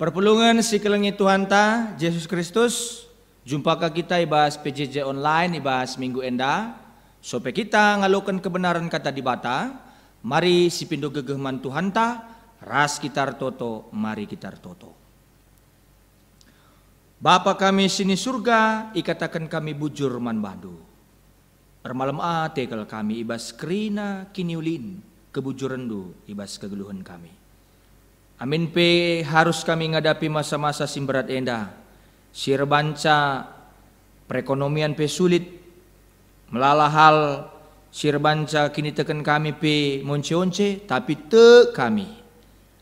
Perpulungan si kelengi Tuhan ta, Yesus Kristus, jumpakah kita ibas PJJ online ibas minggu enda, supaya kita ngalukan kebenaran kata di bata, mari si pindo gegehman Tuhan ta, ras kita toto, mari kita toto. Bapa kami sini surga, ikatakan kami bujur man badu. Ermalam tekel kami ibas kerina kiniulin, kebujurendu ibas kegeluhan kami. Amin pe harus kami ngadapi masa-masa simberat enda. Sir banca perekonomian pe sulit. Melala hal sir banca kini teken kami pe monce-once, tapi te kami.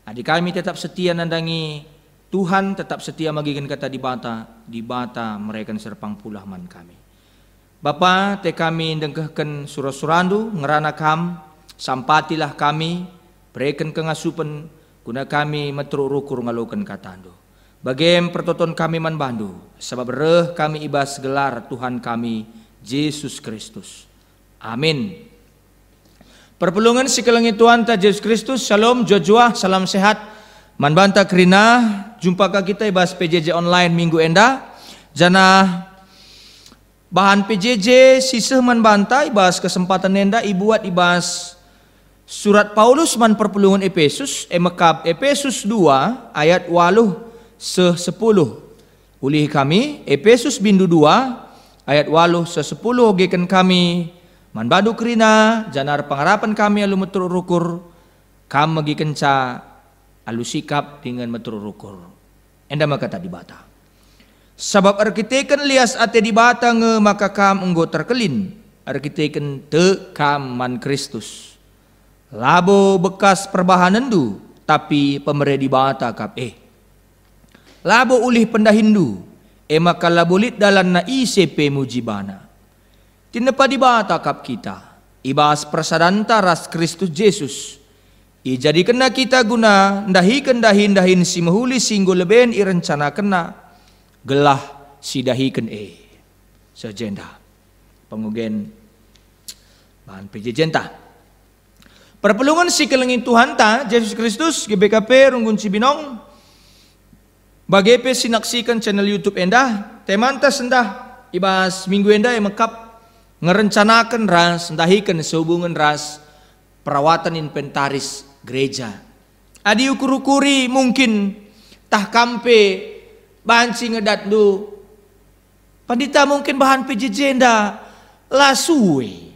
Adik kami tetap setia nandangi Tuhan, tetap setia magikan kata di bata mereka serpang pulah man kami. Bapa te kami dengkehken surah-surandu ngerana kam, sampatilah kami, berikan kengasupan guna kami metrurukur ngalukan katandu. Bagem pertoton kami man bandu, sebab reh kami ibas gelar Tuhan kami Yesus Kristus. Amin. Perpulungan si kelengi Tuhan ta Yesus Kristus, shalom, jojua, salam sehat. Man banta kerina, jumpakah kita ibas PJJ online minggu enda. Jana bahan PJJ siseh man banta ibas kesempatan enda ibuat ibas Surat Paulus man perpulungan Efesus, emekab Efesus 2 ayat 8-10. Ulih kami Efesus bindu 2 ayat 8-10 geken kami man badu kerina janar pengharapan kami alu metur rukur kam magi kenca alu sikap dengan metur rukur. Enda maka tadi bata. Sabab arkiteken lias ate di bata nge maka kam enggo terkelin. Arkiteken te kam man Kristus. Labo bekas perbahanendu, tapi pemere di bata kap labo ulih pendahindu, maka labulit dalan na ICP mujibana. Tinepa di bata kap kita, ibas persadanta ras Kristus Yesus. Ijadi kena kita guna ndahiken dahin si mahuli singgo leben irencana kena gelah si dahiken sejenda. Pengugen bahan pejejenta. Perpulungan si kelengin Tuhan ta Yesus Kristus GBKP runggun Cibinong bagepe sinaksikan channel YouTube enda temanta sendah ibas minggu enda yang mekap ngerencanakan ras ndahikan sehubungan ras perawatan inventaris gereja. Adi ukur-ukuri mungkin tah kampe banci ngedat du pandita mungkin bahan PJJ enda la suwe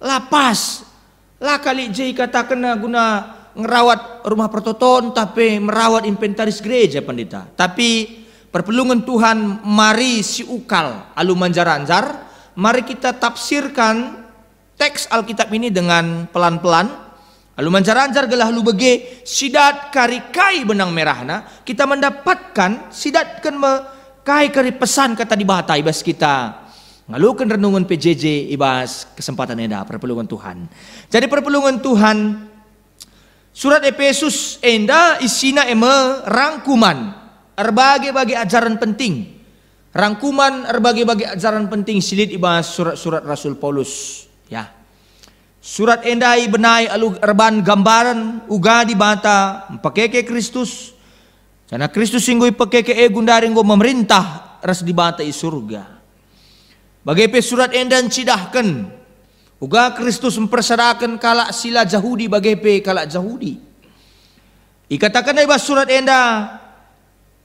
la pas lah kali jai kata kena guna ngerawat rumah pertoton tapi merawat inventaris gereja pandita. Tapi perpulungan Tuhan mari si ukal alu manjar-anjar, mari kita tafsirkan teks Alkitab ini dengan pelan-pelan. Alu manjar-anjar gelah lu bege sidat karikai benang merahna, kita mendapatkan sidat kan kai kari pesan kata di bata ibas kita. Ngalukan renungan PJJ ibas kesempatan enda perpulungan Tuhan. Jadi perpulungan Tuhan surat Efesus enda isina rangkuman berbagai ajaran penting. Rangkuman berbagai ajaran penting silit ibas surat-surat Rasul Paulus ya. Surat enda benai alu erban gambaran uga di bata pakeke Kristus. Karena Kristus singgoi pakeke gundari nggo memerintah ras di bata i surga. Bagai surat endan cidahkan uga Kristus mempersadakan kalak sila Jahudi bagai kalak Jahudi. Ikatakan ibas surat enda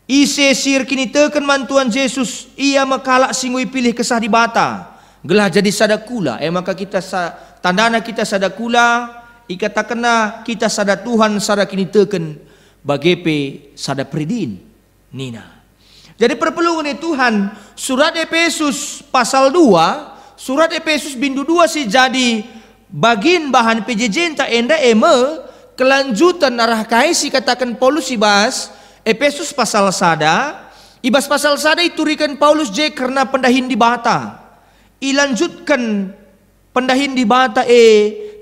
ise sir kini teken mantuan Yesus ia makalak singui pilih kesah di bata gelah jadi sadakula maka kita tandana kita sadakula ikatakan kita sada Tuhan sada kini teken bagai sada pridin nina. Jadi perpulungan Tuhan surat Efesus pasal 2 surat Efesus bindu 2 sih jadi bagin bahan PJJ ta enda kelanjutan arah kaisi katakan Paulus ibas Efesus pasal sada ibas pasal sada iturikan Paulus karena pendahin di bata ilanjutkan pendahin di bata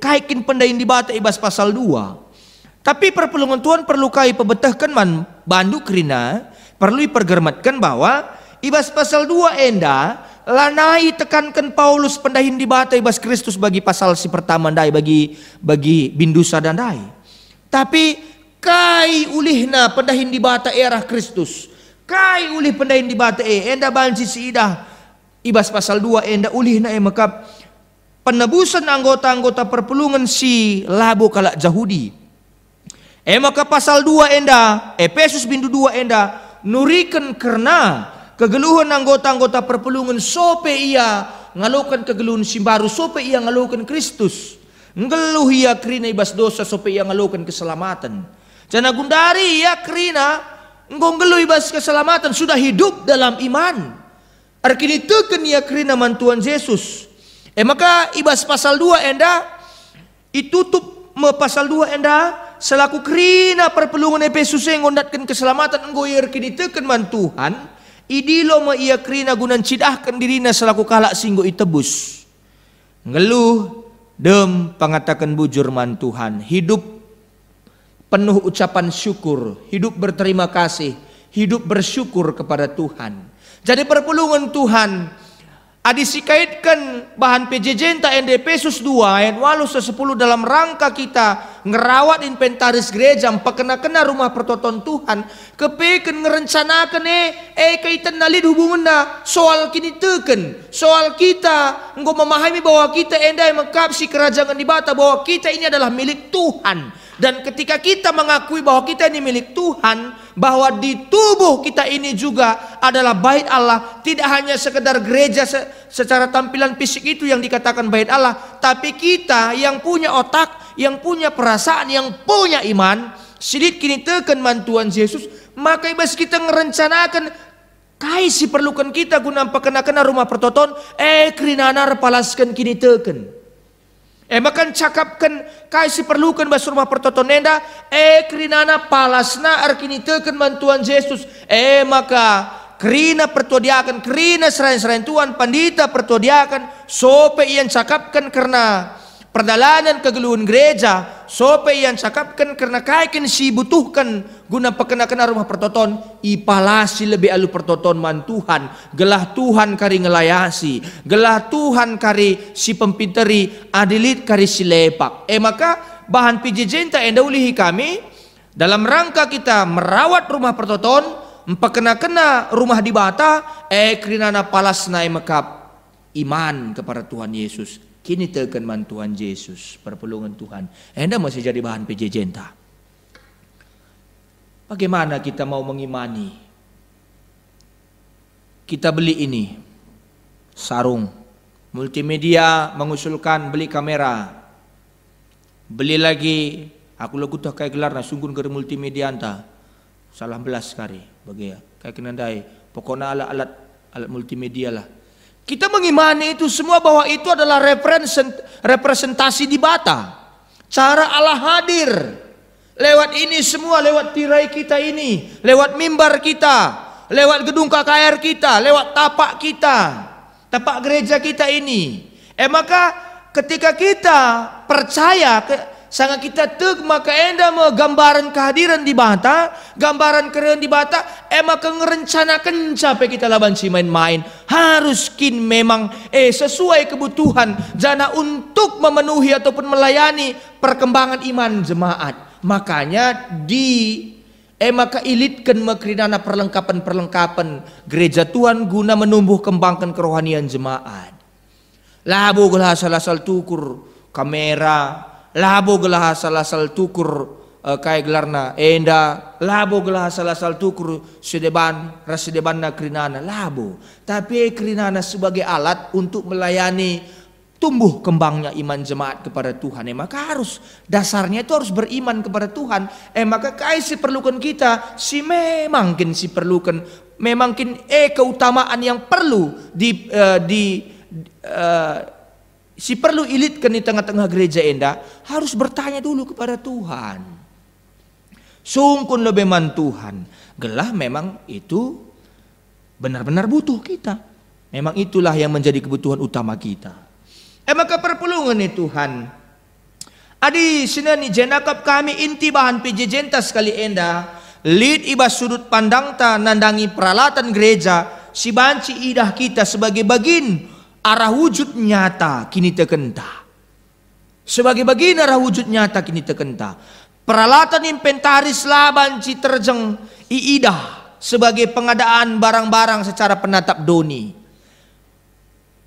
kaikin pendahin di bata ibas pasal 2. Tapi perpulungan Tuhan perlu kai pebetahkan man bandu kerina perlu dipergermatkan bahwa ibas pasal 2 enda lanai tekankan Paulus pendahin di bata ibas Kristus bagi pasal si pertama dai bagi bindu sadandai. Tapi kai ulihna pendahin di bata erah Kristus. Kai ulih pendahin di bata enda banci siidah ibas pasal 2 enda ulihna maka penebusan anggota-anggota perpulungan si labo kalak Jahudi. Maka pasal 2 enda Efesus bindu 2 enda nurikan karena kegeluhan anggota-anggota perpulungan sope ia ngalukan kegeluhan si baru sope ia ngalukan Kristus. Ngeluh ia krina ibas dosa sope ia ngalukan keselamatan. Jana gundari ia krina ngeluh ibas keselamatan sudah hidup dalam iman. Arkini teken ia krina mantuan Yesus. Maka ibas pasal 2 enda itutup me pasal 2 enda selaku krina perpelungan Efesus yang ngondatkan keselamatan nggoyer kini teken man Tuhan idilo ma ia krina gunan cidahkan dirina selaku kalak singgo itebus ngeluh dem pangatakan bujur man Tuhan hidup penuh ucapan syukur, hidup berterima kasih, hidup bersyukur kepada Tuhan. Jadi perpulungan Tuhan adisikaitkan bahan PJJ enda Efesus 2 ayat 8-10 dalam rangka kita ngerawat inventaris gereja pakena-kena rumah pertoton Tuhan kepeken ngerencanakan kaitan nalid hubunganna soal kini teken soal kita engkau memahami bahwa kita enda mengkapsi kerajaan di bata bahwa kita ini adalah milik Tuhan. Dan ketika kita mengakui bahwa kita ini milik Tuhan, bahwa di tubuh kita ini juga adalah bait Allah, tidak hanya sekedar gereja secara tampilan fisik itu yang dikatakan bait Allah, tapi kita yang punya otak, yang punya perasaan, yang punya iman, silit kini teken mantuan Yesus, maka ibas kita ngerencanakan kai si perlukan kita guna pakena-kena rumah pertoton, krinanar palaskan kini teken. Makan cakapkan kai si perlukan bas rumah pertoton enda krinana palasna arkini teken mantuan Yesus maka krina pertodiakan krina serain-serain Tuhan pandita pertodiakan sope yang cakapkan karena perdalanan kegeluhan gereja sope yang cakapkan karena kaiken si butuhkan guna pakena-kena rumah pertoton ipalasi lebih alu pertoton man Tuhan gelah Tuhan kari ngelayasi gelah Tuhan kari si pempinteri adilit kari si lepak maka bahan PJJ enda ulihi kami dalam rangka kita merawat rumah pertoton pakena-kena rumah di bata krinana palasna maka iman kepada Tuhan Yesus kini teken man Tuhan Yesus perpulungan Tuhan enda masih jadi bahan PJJ enta. Bagaimana kita mau mengimani? Kita beli ini sarung multimedia mengusulkan beli kamera beli lagi aku lagu tak kayak gelar na sungguh ke multimedia anta salah belas kali bagi kayak kenandai pokoknya alat multimedia lah. Kita mengimani itu semua bahwa itu adalah representasi di bata. Cara Allah hadir. Lewat ini semua, lewat tirai kita ini. Lewat mimbar kita. Lewat gedung KKR kita. Lewat tapak kita. Tapak gereja kita ini. Maka ketika kita percaya sangat kita tek maka enda gambaran kehadiran di bata, gambaran keren di bata, maka ngerencanakan capek kita laban si main-main harus kin memang sesuai kebutuhan jana untuk memenuhi ataupun melayani perkembangan iman jemaat. Makanya maka ilitkan makrinana perlengkapan gereja Tuhan guna menumbuh kembangkan kerohanian jemaat. Labo gelah salah tukur kamera labo gelah salasal tukur kay gelarna enda labo gelah salasal tukur sedeban na krinana labo tapi krinana sebagai alat untuk melayani tumbuh kembangnya iman jemaat kepada Tuhan maka harus dasarnya itu harus beriman kepada Tuhan maka kay si perlukan kita si memangkin si perlukan memangkin keutamaan yang perlu si perlu ilitkan di tengah-tengah gereja enda harus bertanya dulu kepada Tuhan. Sungkun lebih man Tuhan. Gelah memang itu benar-benar butuh kita. Memang itulah yang menjadi kebutuhan utama kita. Maka perpulungan nih Tuhan. Adi sinani jenakap kami inti bahan PJJ sekali enda. Lid ibas sudut pandang ta nandangi peralatan gereja. Si banci idah kita sebagai bagin arah wujud nyata kini tekenta. Sebagai bagian arah wujud nyata kini tekenta. Peralatan inventaris laban ci terjeng iidah sebagai pengadaan barang-barang secara penatap doni.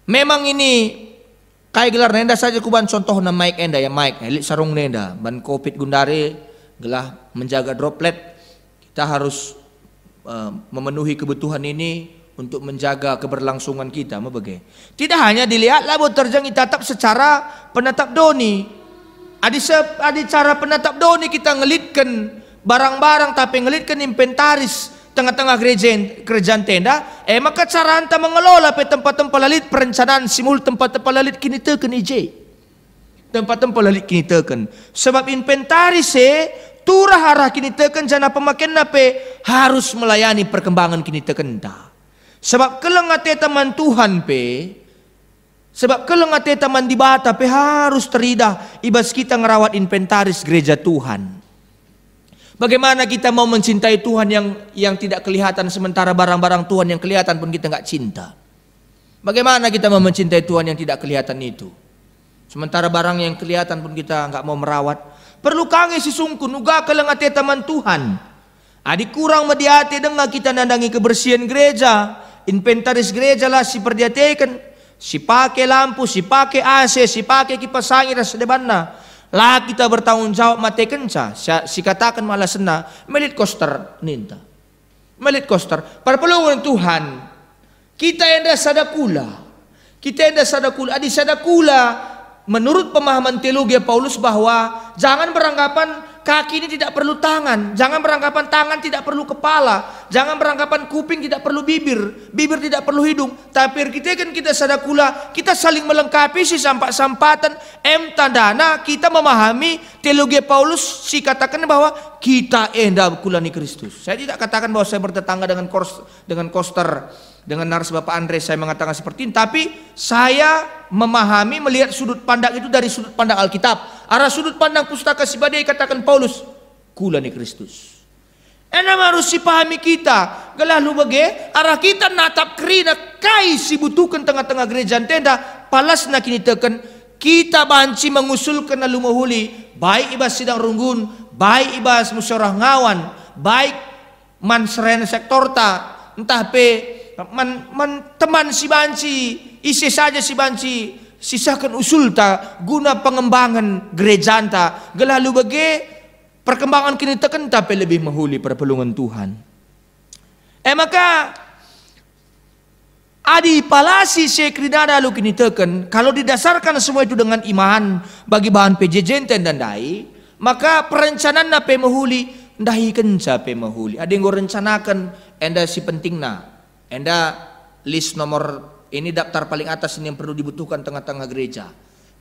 Memang ini kayak gelar nenda saja kuban contoh na mic enda ya mic elit sarung nenda ban covid gundare gelah menjaga droplet. Kita harus memenuhi kebutuhan ini untuk menjaga keberlangsungan kita. Tidak hanya dilihat labu terjeng itatap secara penatap doni. Adi cara penatap doni kita ngelitkan barang-barang tapi ngelitkan inventaris tengah-tengah kerajaan tenda. Maka cara anta mengelola pe tempat-tempat lalit perencanaan simul tempat-tempat lalit kini teken ije. Tempat-tempat lalit kini teken. Sebab inventaris turah arah kini teken jana pemakaian nape harus melayani perkembangan kini teken ta. Sebab kelengate teman Tuhan sebab kelengate teman di bata harus teridah ibas kita ngerawat inventaris gereja Tuhan. Bagaimana kita mau mencintai Tuhan yang tidak kelihatan sementara barang-barang Tuhan yang kelihatan pun kita nggak cinta. Bagaimana kita mau mencintai Tuhan yang tidak kelihatan itu? Sementara barang yang kelihatan pun kita nggak mau merawat. Perlu kange si sungkun uga kelengate teman Tuhan. Adik kurang mediate dengan kita nandangi kebersihan gereja. Inventaris gereja lah si perdiatekan. Si pakai lampu, si pakai AC, si pakai kipas angin dan sedebanna. Lah kita bertanggung jawab mate kenca. Si katakan malah sena melit koster ninta. Melit koster. Perpelungan Tuhan. Kita enda sadakula. Kita enda sadakula. Adi sadakula menurut pemahaman teologi Paulus bahwa jangan beranggapan kaki ini tidak perlu tangan, jangan beranggapan tangan tidak perlu kepala, jangan beranggapan kuping tidak perlu bibir, bibir tidak perlu hidung. Tapi kita sadakula, kita saling melengkapi si sampat-sampatan tandana kita memahami teologi Paulus si katakan bahwa kita enda kulani Kristus. Saya tidak katakan bahwa saya bertetangga dengan koster, dengan naras Bapak Andres saya mengatakan seperti ini, tapi saya memahami melihat sudut pandang itu dari sudut pandang Alkitab. Arah sudut pandang pustaka si badai katakan Paulus kulani Kristus. Enam harus dipahami kita. Gelalu bagai arah kita natap kerina kai si butuhkan tengah-tengah gereja tenda palas nak kini teken kita banci mengusulkan lalu mahuli baik ibas sidang runggun, baik ibas musyawarah ngawan, baik man seren sektor ta entah man teman si banci isi saja si banci sisakan usul ta guna pengembangan gereja ta gelalu bagai perkembangan kini teken tapi lebih mahuli perpelungan Tuhan. Maka adi palasi sekrina lalu kini teken kalau didasarkan semua itu dengan iman bagi bahan PJJ dan dai maka perencanaan na pe mahuli ndahi kenca pe mahuli. Ada yang rencanakan enda si pentingna enda list nomor ini daftar paling atas ini yang perlu dibutuhkan tengah-tengah gereja.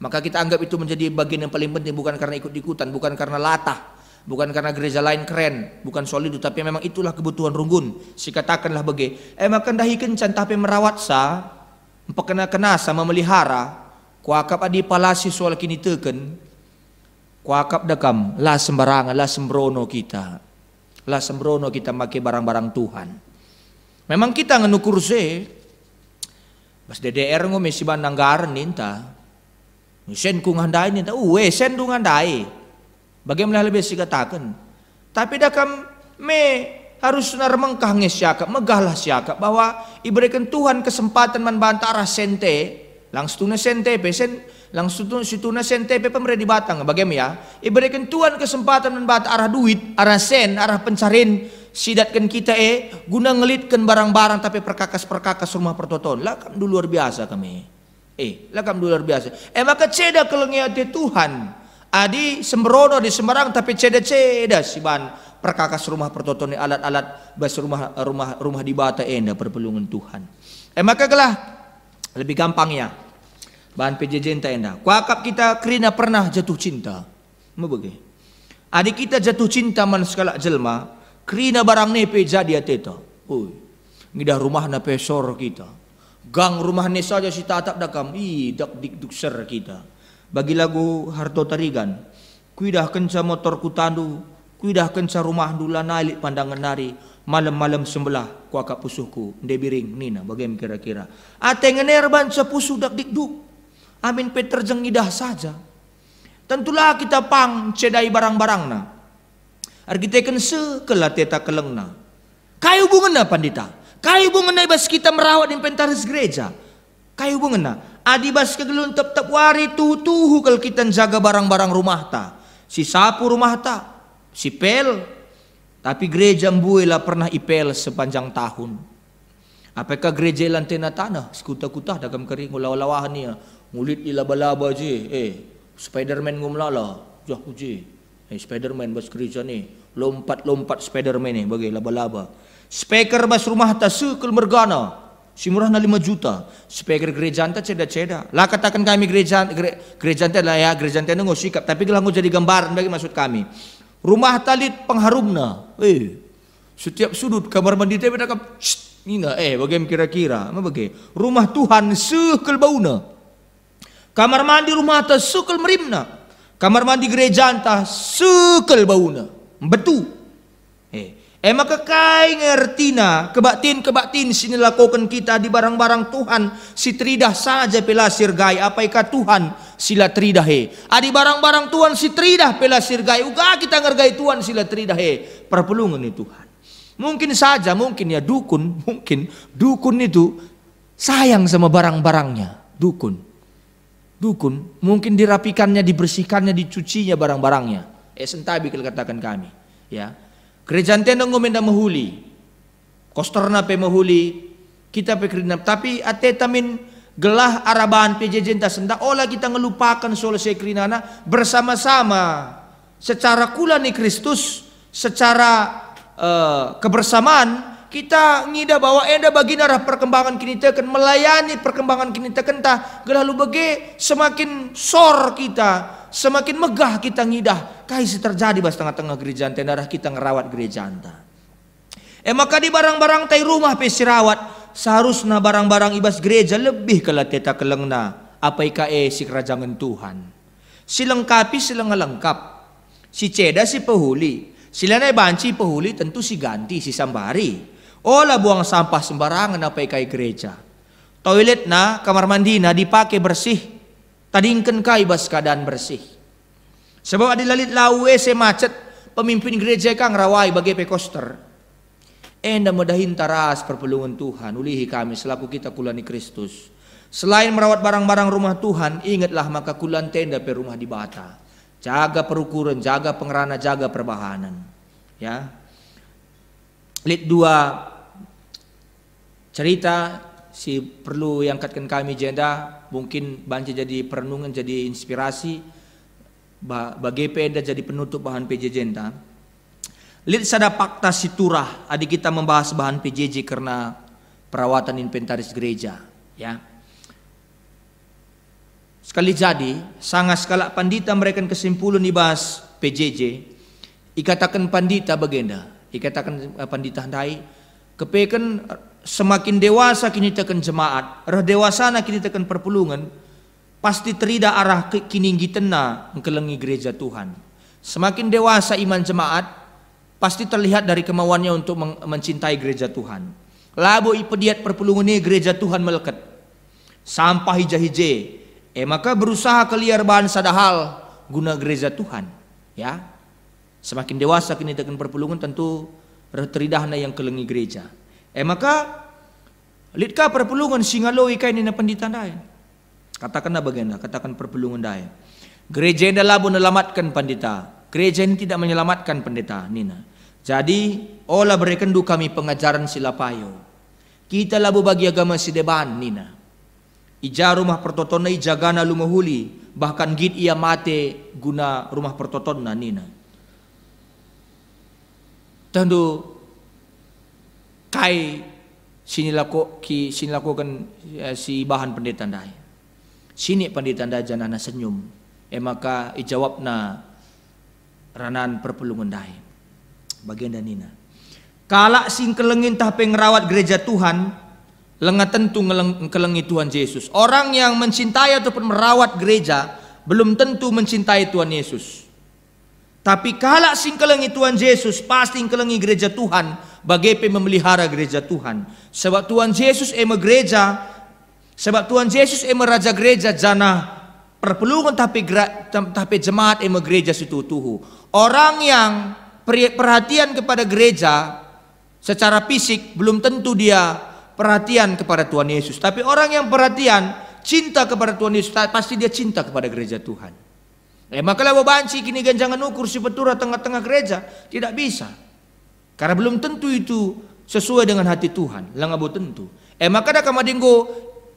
Maka kita anggap itu menjadi bagian yang paling penting bukan karena ikut-ikutan, bukan karena latah, bukan karena gereja lain keren, bukan soal itu, tapi memang itulah kebutuhan runggun. Si katakanlah bagai, maka dahi kencan tapi merawat sa, kena sama memelihara, kuakap adi palasi soal kini teken, kuakap dakam, lah sembarangan, lah sembrono kita make barang-barang Tuhan. Memang kita ngenukur Bas DDR ngome si bandang garan ninta. Sen ku ngandai ninta. Sen du ngandai. Bagaimana lebih si katakan. Tapi dakam me harus narmengkah ngesyakap. Megahlah syakap bahwa iberikan Tuhan kesempatan manbanta arah sente. Langsung sente pesen. Langsung situna sente pemerintah di Batang. Bagaimana ya? Iberikan Tuhan kesempatan manbanta arah duit. Arah sen. Arah pencarin. Sidatkan kita guna ngelitkan barang-barang tapi perkakas rumah pertoton. Lakam dulu luar biasa kami. Lakam dulu luar biasa. Maka ceda kelengiate Tuhan. Adi sembrono di sembarang tapi ceda si ban perkakas rumah pertoton alat-alat bas rumah di bata enda perpelungan Tuhan. Maka gelah lebih gampangnya bahan PJJ enda. Kuakap kita kerina pernah jatuh cinta. Mau bagi. Adik kita jatuh cinta man sekala jelma. Kerina barang nepe jadi ateta. Ngidah rumah na pesor kita. Gang rumah ne saja si tatap dakam. Dak dik ser kita. Bagi lagu Harto Tarigan. Kuidah kenca motor kutandu. Kuidah kenca rumah dula nalik pandangan nari. Malam-malam sembelah kuaka pusuhku. Ndebiring nina bagaimana kira-kira. Ate ngenerban sa pusuh dak dik duk. Amin peterjeng idah saja. Tentulah kita pang cedai barang-barang na. Argitekan sekelah teta kelengna. Kayu hubungan na pandita. Kayu hubungan na ibas kita merawat inventaris gereja. Kayu hubungan na. Adibas kegelun tep wari tuhu kalau kita jaga barang-barang rumah ta. Si sapu rumah ta. Si pel. Tapi gereja mbuela pernah ipel sepanjang tahun. Apakah gereja lantena tanah? Sekuta-kuta dalam kering ulaw-lawahan niya. Ngulit ilaba-laba je. Spiderman ngumlala. Jah je. Spiderman bas gereja ni. Lompat-lompat Spiderman ni bagi laba-laba. Speaker bas rumah ta sekel mergana. Si murah na 5 juta. Speaker gereja anta ceda-ceda. Lah katakan kami gereja anta lah ya, gereja anta nunggu sikap. Tapi kalau jadi gambaran bagi maksud kami. Rumah talit pengharumna. Setiap sudut kamar mandi teh beda kap. Nina bagaimana kira-kira? Apa bagi? Rumah Tuhan sekel bauna. Kamar mandi rumah ta sekel merimna. Kamar mandi gereja anta sekel bauna. Betul. Maka kai ngertina kebaktin sinilakukan kita di barang-barang Tuhan si tridah saja pelasir gai apaikah Tuhan sila tridah adi barang-barang Tuhan si tridah pelasir gai uga kita ngergai Tuhan sila tridah perpelungan ni Tuhan. Mungkin saja mungkin ya dukun itu sayang sama barang-barangnya dukun mungkin dirapikannya dibersihkannya dicucinya barang-barangnya sentabi kalau katakan kami ya. Gereja ante nang ngomenda mahuli. Kosterna pe mahuli. Kita pe kerinap. Tapi atetamin gelah arabahan PJJ ta senda olah kita ngelupakan soal sekrinana bersama-sama secara kula ni Kristus secara kebersamaan kita ngida bahwa enda bagi arah perkembangan kini teken melayani perkembangan kini teken ta gelalu bagi semakin sor kita semakin megah kita ngidah kaisi terjadi bas tengah-tengah gereja ante darah kita ngerawat gereja anta. Maka di barang-barang tai rumah pe sirawat seharusnya barang-barang ibas gereja lebih kala teta kelengna apa ikae si kerajaan Tuhan. Silengkapi sila ngelengkap. Si ceda si pehuli. Sila na banci pehuli tentu si ganti si sambari. Olah buang sampah sembarangan apa ikae gereja. Toilet na kamar mandi na dipakai bersih. Tadingkan kai bas keadaan bersih. Sebab ada lalit lawe macet pemimpin gereja kang rawai bagi pekoster. Enda mudahin taras perpelungan Tuhan ulihi kami selaku kita kulani Kristus. Selain merawat barang-barang rumah Tuhan, ingatlah maka kulan tenda pe rumah di bata. Jaga perukuran, jaga pengerana, jaga perbahanan. Ya. Lit 2 cerita si perlu yang angkatkan kami jenda mungkin banci jadi perenungan jadi inspirasi bagi peda jadi penutup bahan PJJ jenda. Lid sada fakta siturah adik kita membahas bahan PJJ karena perawatan inventaris gereja ya. Sekali jadi sangat skala pandita mereka kesimpulan dibahas PJJ ikatakan pandita bagenda ikatakan pandita handai kepekan semakin dewasa kini tekan jemaat, rah dewasa na kini tekan perpulungan, pasti terida arah kini gitena ngkelengi gereja Tuhan. Semakin dewasa iman jemaat, pasti terlihat dari kemauannya untuk mencintai gereja Tuhan. Labo ipediat perpulungan ini gereja Tuhan melekat. Sampah hija-hije, maka berusaha keliar bahan sadahal guna gereja Tuhan. Ya, semakin dewasa kini tekan perpulungan tentu rah teridahna yang kelengi gereja. Maka litka perpulungan singaloi kain na pandita daya. Katakan na bagenda, katakan perpulungan daya. Gereja ini labo nelamatkan pandita. Gereja ini tidak menyelamatkan pendeta nina. Jadi olah berekendu kami pengajaran silapayo. Kita labo bagi agama sideban nina. Ija rumah pertotonna ijagana lumahuli. Bahkan git ia mate guna rumah pertotonna nina. Tentu kai sinilakukan si bahan pendeta dai. Sini pendeta dai janana senyum. Maka ijawab na ranan perpulungan dai. Bagian dan nina. Kala sing kelengin tapi ngerawat gereja Tuhan, lengat tentu ngelengi Tuhan Yesus. Orang yang mencintai ataupun merawat gereja belum tentu mencintai Tuhan Yesus. Tapi kala sing kelengi Tuhan Yesus pasti kelengi gereja Tuhan. Bagaimana memelihara gereja Tuhan. Sebab Tuhan Yesus gereja. Sebab Tuhan Yesus raja gereja jana perpelungan tapi jemaat gereja situ tuhu. Orang yang perhatian kepada gereja secara fisik belum tentu dia perhatian kepada Tuhan Yesus. Tapi orang yang perhatian, cinta kepada Tuhan Yesus, pasti dia cinta kepada gereja Tuhan. Maka lah banci kini jangan ukur si petura tengah-tengah gereja. Tidak bisa. Karena belum tentu itu sesuai dengan hati Tuhan. Lang abo tentu. Maka dah kamadenggo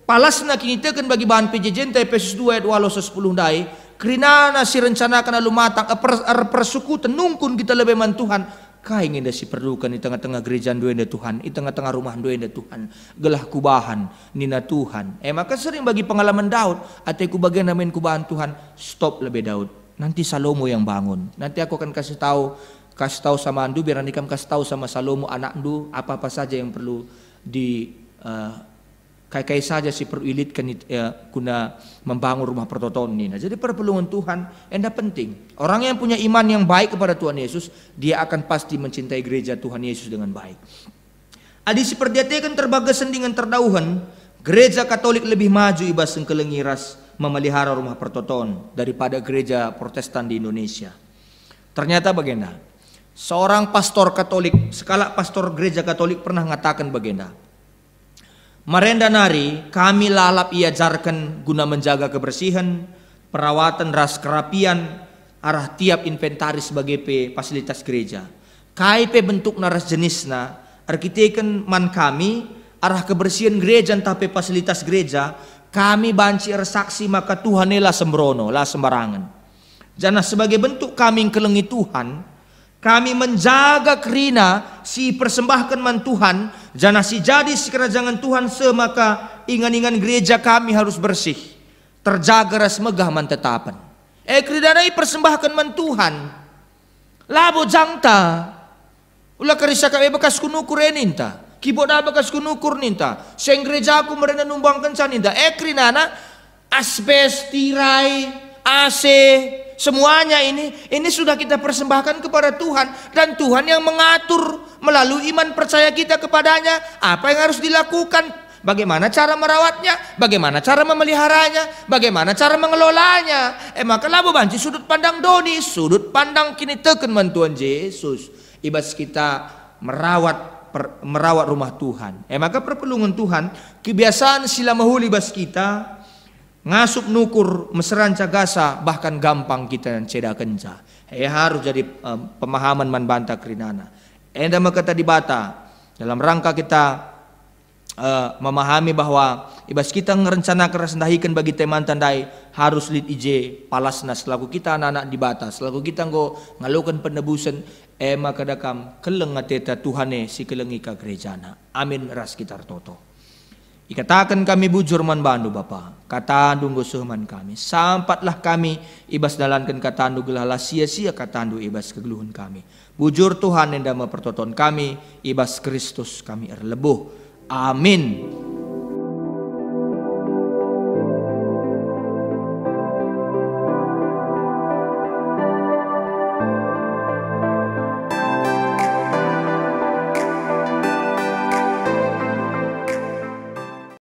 palasna kini teken bagi bahan PJJ Efesus 2 ayat 10 dai. Kerinana si rencanakan lalu matang persuku tenungkun kita lebih man Tuhan. Kain indah si perlukan di tengah-tengah gereja duenda Tuhan, di tengah-tengah rumah duenda Tuhan, gelah kubahan nina Tuhan. Maka sering bagi pengalaman Daud, ateku bagian namain kubahan Tuhan, stop lebih Daud. Nanti Salomo yang bangun. Nanti aku akan kasih tahu sama andu biar nanti kamu kasih tahu sama Salomo anak andu apa-apa saja yang perlu di kai saja si perulitkan guna membangun rumah pertoton ini. Nah, jadi perpelungan Tuhan enda penting. Orang yang punya iman yang baik kepada Tuhan Yesus, dia akan pasti mencintai gereja Tuhan Yesus dengan baik. Adi si perdiatekan terbaga sendingan terdauhan, gereja Katolik lebih maju ibas sengkelengiras memelihara rumah pertoton daripada gereja Protestan di Indonesia. Ternyata bagaimana? Seorang pastor Katolik, skala pastor gereja Katolik pernah mengatakan bagaimana? Marenda nari kami lalap iajarkan guna menjaga kebersihan, perawatan ras kerapian, arah tiap inventaris sebagai fasilitas gereja. KIP bentuk naras jenisna, arkiteken man kami, arah kebersihan gereja tapi fasilitas gereja, kami banci saksi maka Tuhan lah sembrono, lah sembarangan. Jana sebagai bentuk kami kelengi Tuhan, kami menjaga kerina si persembahkan man Tuhan, jana si jadi si kerajaan Tuhan semaka ingan-ingan gereja kami harus bersih, terjaga ras megah man tetapan. Keridana persembahkan man Tuhan, labo jangta, ulah karisa kami bekas kunukur ninta, kiboda bekas kunukur ninta, seng gereja aku merena numbangkan saninta. Keridana asbes, tirai, AC, semuanya ini sudah kita persembahkan kepada Tuhan, dan Tuhan yang mengatur melalui iman percaya kita kepadanya apa yang harus dilakukan, bagaimana cara merawatnya, bagaimana cara memeliharanya, bagaimana cara mengelolanya. Maka labo banci sudut pandang doni, sudut pandang kini teken man Tuhan Yesus. Ibas kita merawat rumah Tuhan. Maka perpelungan Tuhan, kebiasaan sila mahuli bas kita ngasup nukur meseranca gasa bahkan gampang kita dan ceda kenca. Harus jadi pemahaman man banta kerinana. Enda makata dibata dalam rangka kita memahami bahwa ibas kita ngerencanakan rasendahikan bagi teman tandai harus lid ije palasna selaku kita anak-anak dibata, selaku kita ngalukan penebusan maka dakam keleng ateta Tuhane si kelengi ka gerejana. Amin ras kita toto. Ikatakan kami bujur man bandu Bapa, katandu gosuhman kami. Sampatlah kami ibas dalankan katandu gelala sia-sia katandu ibas kegeluhan kami. Bujur Tuhan yang dama pertoton kami, ibas Kristus kami erlebuh. Amin.